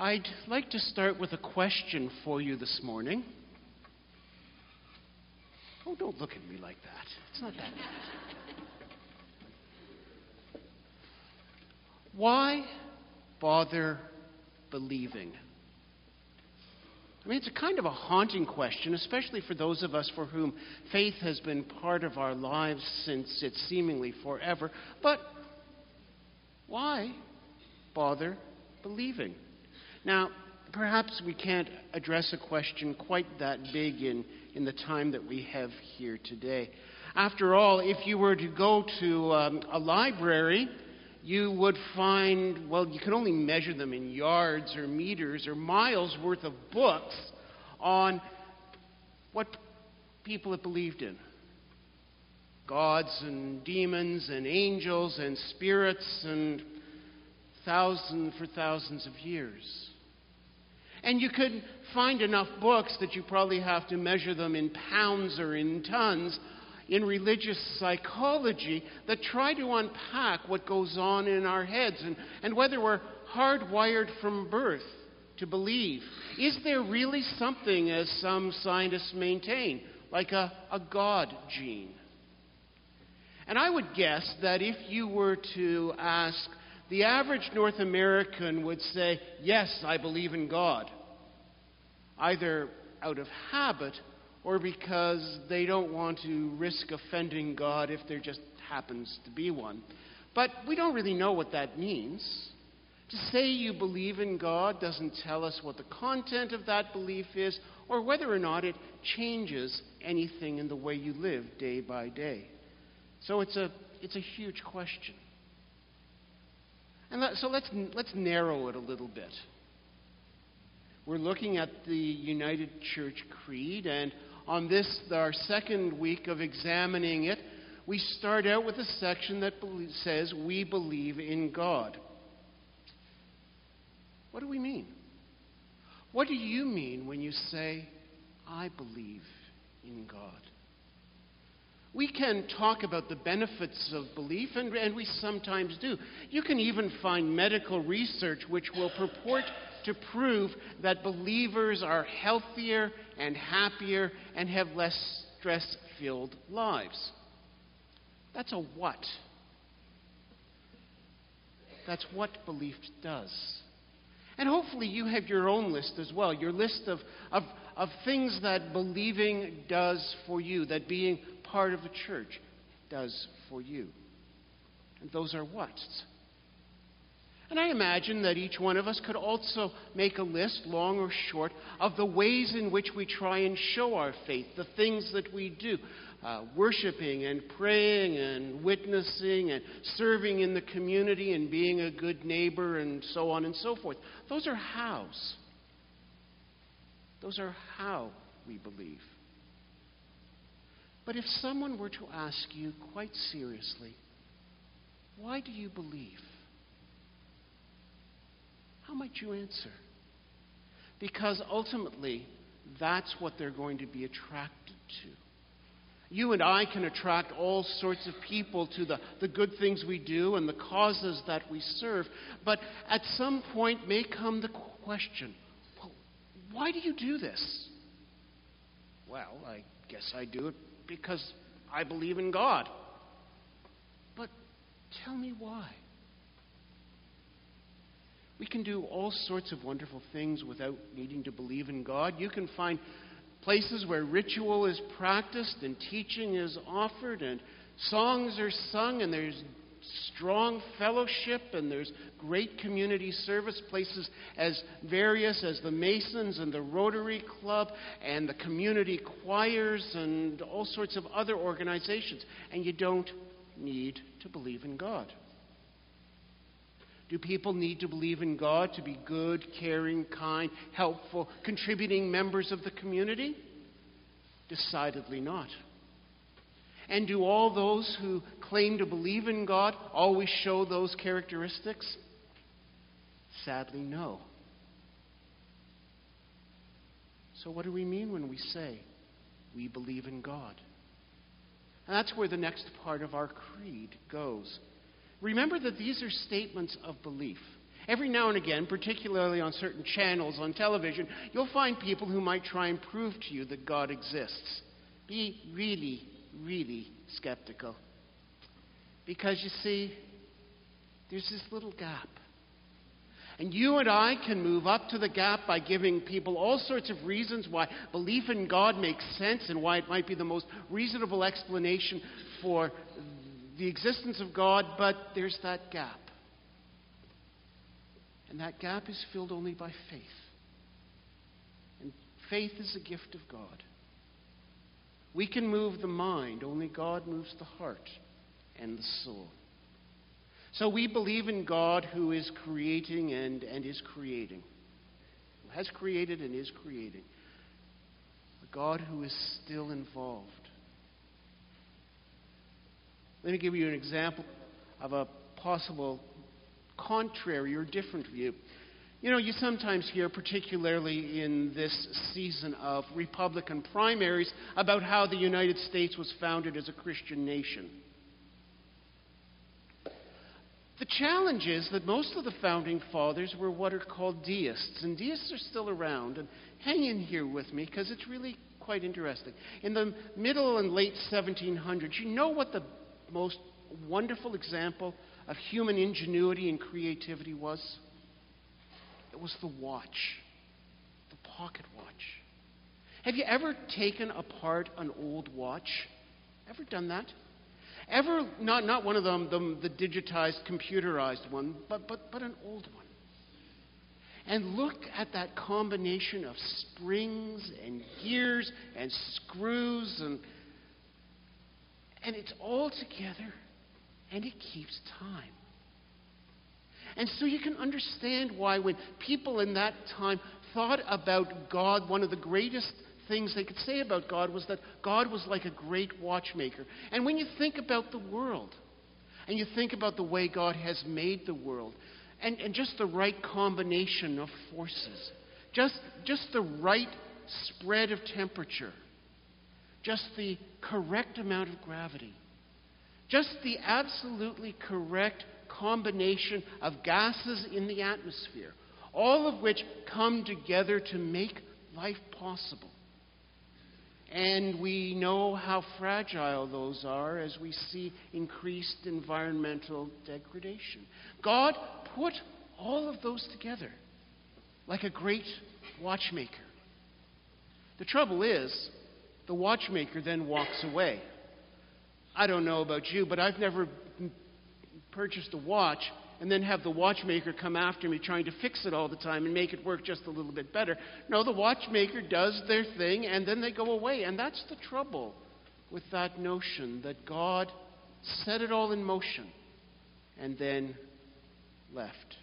I'd like to start with a question for you this morning. Oh, don't look at me like that. It's not that bad. Why bother believing? I mean, it's a kind of a haunting question, especially for those of us for whom faith has been part of our lives since it's seemingly forever. But why bother believing? Now, perhaps we can't address a question quite that big in the time that we have here today. After all, if you were to go to a library, you would find, well, you can only measure them in yards or meters or miles worth of books on what people have believed in. Gods and demons and angels and spirits and for thousands of years. And you could find enough books that you probably have to measure them in pounds or in tons in religious psychology that try to unpack what goes on in our heads and whether we're hardwired from birth to believe. Is there really something, as some scientists maintain, like a God gene? And I would guess that if you were to ask, the average North American would say, yes, I believe in God, either out of habit or because they don't want to risk offending God if there just happens to be one. But we don't really know what that means. To say you believe in God doesn't tell us what the content of that belief is or whether or not it changes anything in the way you live day by day. So it's a huge question. And so let's narrow it a little bit. We're looking at the United Church Creed, and on this, our second week of examining it, we start out with a section that says we believe in God. What do we mean? What do you mean when you say, I believe in God? We can talk about the benefits of belief, and we sometimes do. You can even find medical research which will purport to prove that believers are healthier and happier and have less stress-filled lives. That's a what. That's what belief does. And hopefully you have your own list as well, your list of things that believing does for you, that being part of the church does for you. And those are what's. And I imagine that each one of us could also make a list, long or short, of the ways in which we try and show our faith, the things that we do, worshiping and praying and witnessing and serving in the community and being a good neighbor and so on and so forth. Those are hows. Those are how we believe. But if someone were to ask you quite seriously, why do you believe? How might you answer? Because ultimately, that's what they're going to be attracted to. You and I can attract all sorts of people to the good things we do and the causes that we serve. But at some point may come the question, well, why do you do this? Well, I guess I do it because I believe in God. But tell me why. We can do all sorts of wonderful things without needing to believe in God. You can find places where ritual is practiced and teaching is offered and songs are sung and there's strong fellowship and there's great community service, places as various as the Masons and the Rotary Club and the community choirs and all sorts of other organizations. And you don't need to believe in God. Do people need to believe in God to be good, caring, kind, helpful, contributing members of the community? Decidedly not. And do all those who claim to believe in God always show those characteristics? Sadly, no. So what do we mean when we say we believe in God? And that's where the next part of our creed goes. Remember that these are statements of belief. Every now and again, particularly on certain channels on television, you'll find people who might try and prove to you that God exists. Be really, really skeptical. Because you see, there's this little gap. And you and I can move up to the gap by giving people all sorts of reasons why belief in God makes sense and why it might be the most reasonable explanation for the existence of God, but there's that gap. And that gap is filled only by faith. And faith is a gift of God. We can move the mind, only God moves the heart and the soul. So we believe in God who is creating and is creating. Who has created and is creating. A God who is still involved. Let me give you an example of a possible contrary or different view. You know, you sometimes hear, particularly in this season of Republican primaries, about how the United States was founded as a Christian nation. The challenge is that most of the founding fathers were what are called deists, and deists are still around. And hang in here with me, because it's really quite interesting. In the middle and late 1700s, you know what the most wonderful example of human ingenuity and creativity was? It was the watch, the pocket watch. Have you ever taken apart an old watch? Ever done that? Ever, not one of them, the digitized, computerized one, but an old one. And look at that combination of springs and gears and screws and it's all together and it keeps time. And so you can understand why when people in that time thought about God, one of the greatest things they could say about God was that God was like a great watchmaker. And when you think about the world, and you think about the way God has made the world, and just the right combination of forces, just the right spread of temperature, just the correct amount of gravity, just the absolutely correct combination of gases in the atmosphere, all of which come together to make life possible. And we know how fragile those are as we see increased environmental degradation. God put all of those together like a great watchmaker. The trouble is, the watchmaker then walks away. I don't know about you, but I've never purchased a watch and then have the watchmaker come after me trying to fix it all the time and make it work just a little bit better. No, the watchmaker does their thing and then they go away. And that's the trouble with that notion that God set it all in motion and then left.